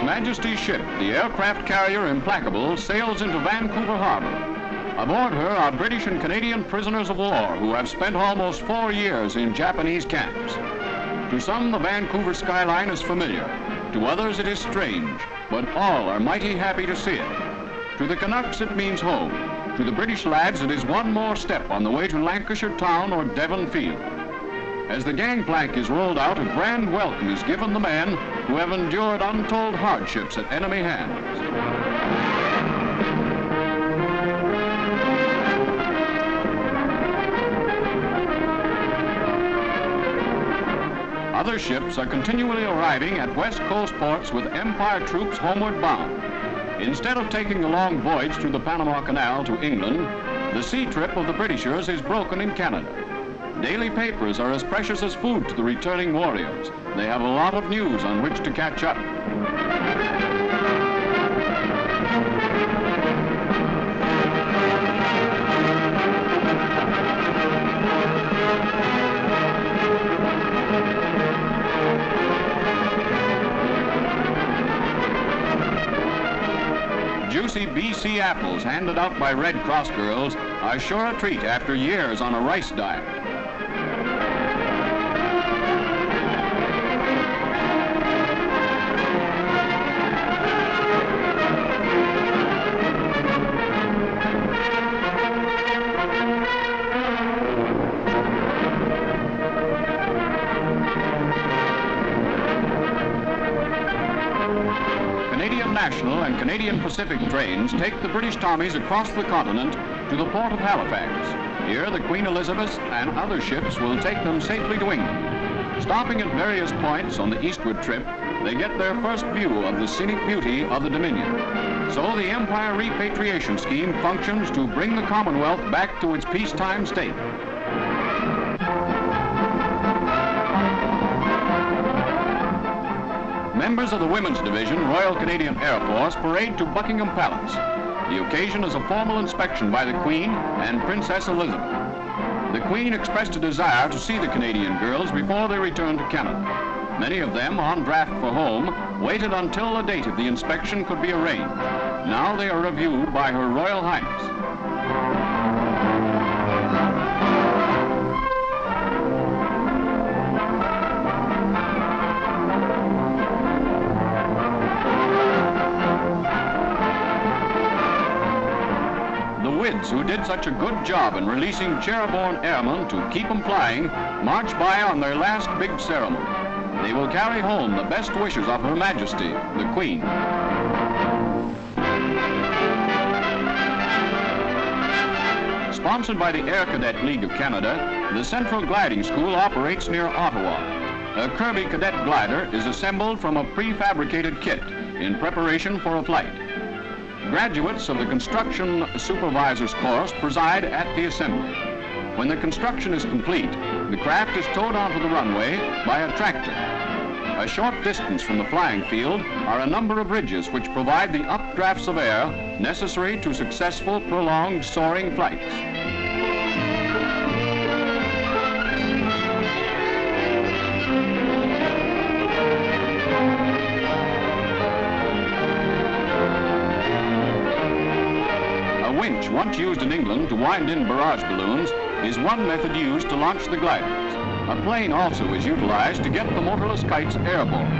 Majesty's ship, the aircraft carrier Implacable, sails into Vancouver Harbor. Aboard her are British and Canadian prisoners of war who have spent almost 4 years in Japanese camps. To some, the Vancouver skyline is familiar. To others, it is strange, but all are mighty happy to see it. To the Canucks, it means home. To the British lads, it is one more step on the way to Lancashire Town or Devon Field. As the gangplank is rolled out, a grand welcome is given the men who have endured untold hardships at enemy hands. Other ships are continually arriving at West Coast ports with Empire troops homeward bound. Instead of taking a long voyage through the Panama Canal to England, the sea trip of the Britishers is broken in Canada. Daily papers are as precious as food to the returning warriors. They have a lot of news on which to catch up. Juicy BC apples handed out by Red Cross girls are sure a treat after years on a rice diet. National and Canadian Pacific trains take the British Tommies across the continent to the port of Halifax. Here, the Queen Elizabeth and other ships will take them safely to England. Stopping at various points on the eastward trip, they get their first view of the scenic beauty of the Dominion. So the Empire repatriation scheme functions to bring the Commonwealth back to its peacetime state. Members of the Women's Division, Royal Canadian Air Force, parade to Buckingham Palace. The occasion is a formal inspection by the Queen and Princess Elizabeth. The Queen expressed a desire to see the Canadian girls before they returned to Canada. Many of them, on draft for home, waited until the date of the inspection could be arranged. Now they are reviewed by Her Royal Highness. Who did such a good job in releasing chair-borne airmen to keep them flying, march by on their last big ceremony. They will carry home the best wishes of Her Majesty, the Queen. Sponsored by the Air Cadet League of Canada, the Central Gliding School operates near Ottawa. A Kirby Cadet glider is assembled from a prefabricated kit in preparation for a flight. Graduates of the Construction Supervisor's course preside at the assembly. When the construction is complete, the craft is towed onto the runway by a tractor. A short distance from the flying field are a number of bridges which provide the updrafts of air necessary to successful, prolonged soaring flights. Winch, once used in England to wind in barrage balloons, is one method used to launch the gliders. A plane also is utilized to get the motorless kites airborne.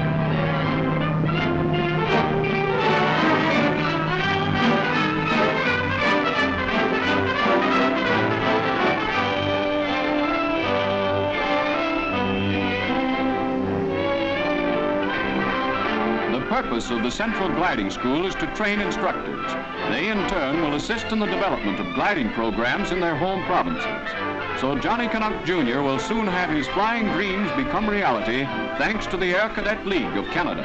The purpose of the Central Gliding School is to train instructors. They, in turn, will assist in the development of gliding programs in their home provinces. So Johnny Canuck Jr. will soon have his flying dreams become reality thanks to the Air Cadet League of Canada.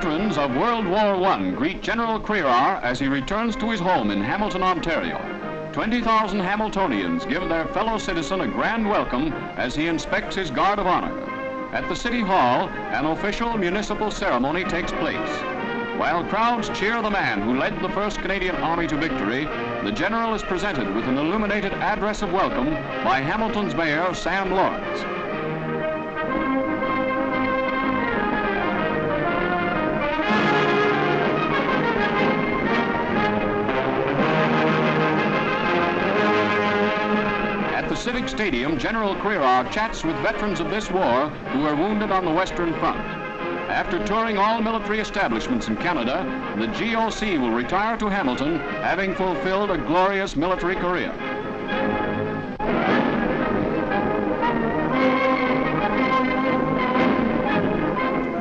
Veterans of World War I greet General Crerar as he returns to his home in Hamilton, Ontario. 20,000 Hamiltonians give their fellow citizen a grand welcome as he inspects his guard of honor. At the City Hall, an official municipal ceremony takes place. While crowds cheer the man who led the 1st Canadian Army to victory, the general is presented with an illuminated address of welcome by Hamilton's Mayor, Sam Lawrence. At the Civic Stadium, General Crerar chats with veterans of this war who were wounded on the Western Front. After touring all military establishments in Canada, the GOC will retire to Hamilton, having fulfilled a glorious military career.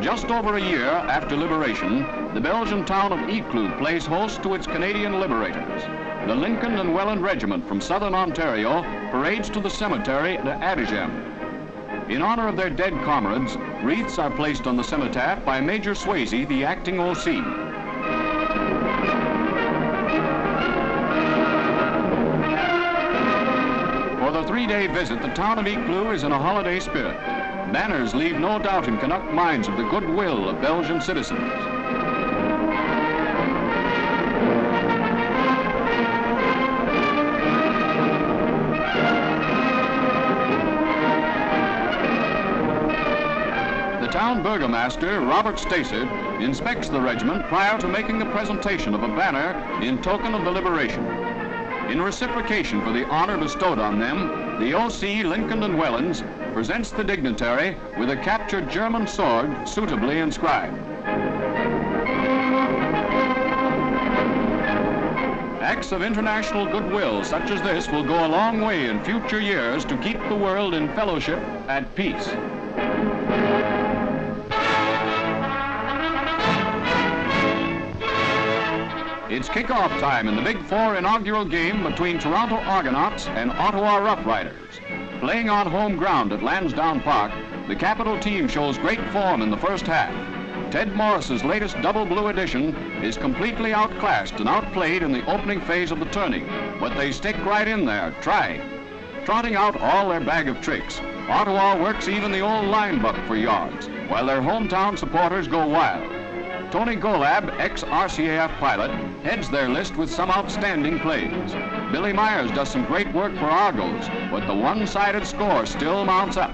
Just over a year after liberation, the Belgian town of Ypres plays host to its Canadian liberators. The Lincoln and Welland Regiment from southern Ontario parades to the cemetery at Adigem. In honor of their dead comrades, wreaths are placed on the cenotaph by Major Swayze, the acting OC. For the 3-day visit, the town of Ypres is in a holiday spirit. Banners leave no doubt in Canuck minds of the goodwill of Belgian citizens. Town burgomaster, Robert Stacey, inspects the regiment prior to making a presentation of a banner in token of the liberation. In reciprocation for the honor bestowed on them, the OC Lincoln and Wellands presents the dignitary with a captured German sword suitably inscribed. Acts of international goodwill such as this will go a long way in future years to keep the world in fellowship at peace. It's kickoff time in the Big Four inaugural game between Toronto Argonauts and Ottawa Rough Riders. Playing on home ground at Lansdowne Park, the capital team shows great form in the first half. Ted Morris's latest double blue edition is completely outclassed and outplayed in the opening phase of the tourney, but they stick right in there, trying. Trotting out all their bag of tricks, Ottawa works even the old line buck for yards, while their hometown supporters go wild. Tony Golab, ex-RCAF pilot, heads their list with some outstanding plays. Billy Myers does some great work for Argos, but the one-sided score still mounts up.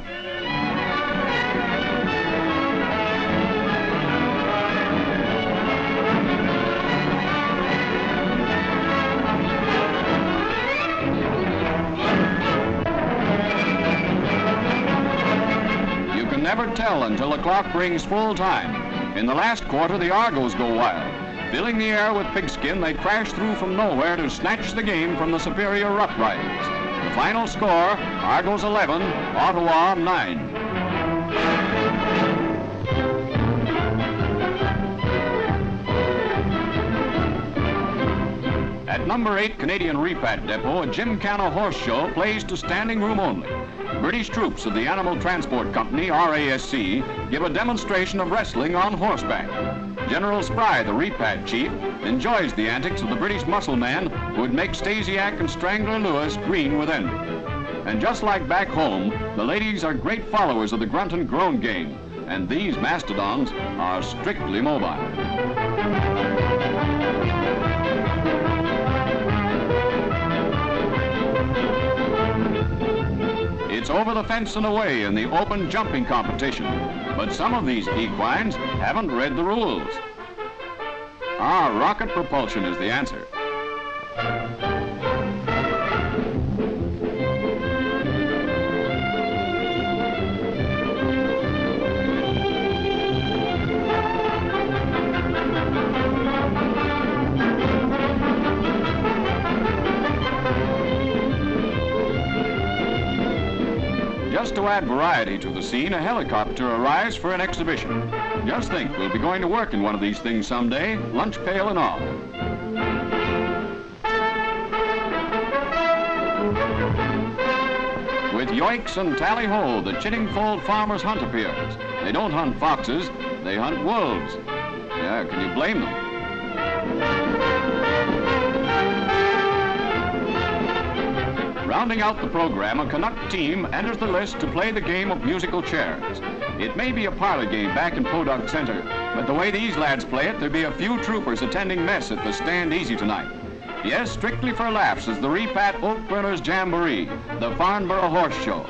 You can never tell until the clock rings full time. In the last quarter, the Argos go wild. Filling the air with pigskin, they crash through from nowhere to snatch the game from the superior Rough Riders. The final score, Argos 11, Ottawa 9. At number 8 Canadian Repat Depot, a Gymkhana horse show plays to standing room only. British troops of the Animal Transport Company, R.A.S.C., give a demonstration of wrestling on horseback. General Spry, the Repat chief, enjoys the antics of the British muscle man who would make Stasiak and Strangler Lewis green with envy. And just like back home, the ladies are great followers of the grunt and groan game, and these mastodons are strictly mobile. It's over the fence and away in the open jumping competition. But some of these equines haven't read the rules. Rocket propulsion is the answer. Just to add variety to the scene, a helicopter arrives for an exhibition. Just think, we'll be going to work in one of these things someday, lunch pail and all. With yoicks and tally-ho, the Chiddingfold farmers' hunt appears. They don't hunt foxes, they hunt wolves. Yeah, can you blame them? Rounding out the program, a Canuck team enters the list to play the game of musical chairs. It may be a parlor game back in P.O.W.s Center, but the way these lads play it, there'll be a few troopers attending mess at the Stand Easy tonight. Yes, strictly for laughs is the Repat Oak Burners Jamboree, the Farnborough Horse Show.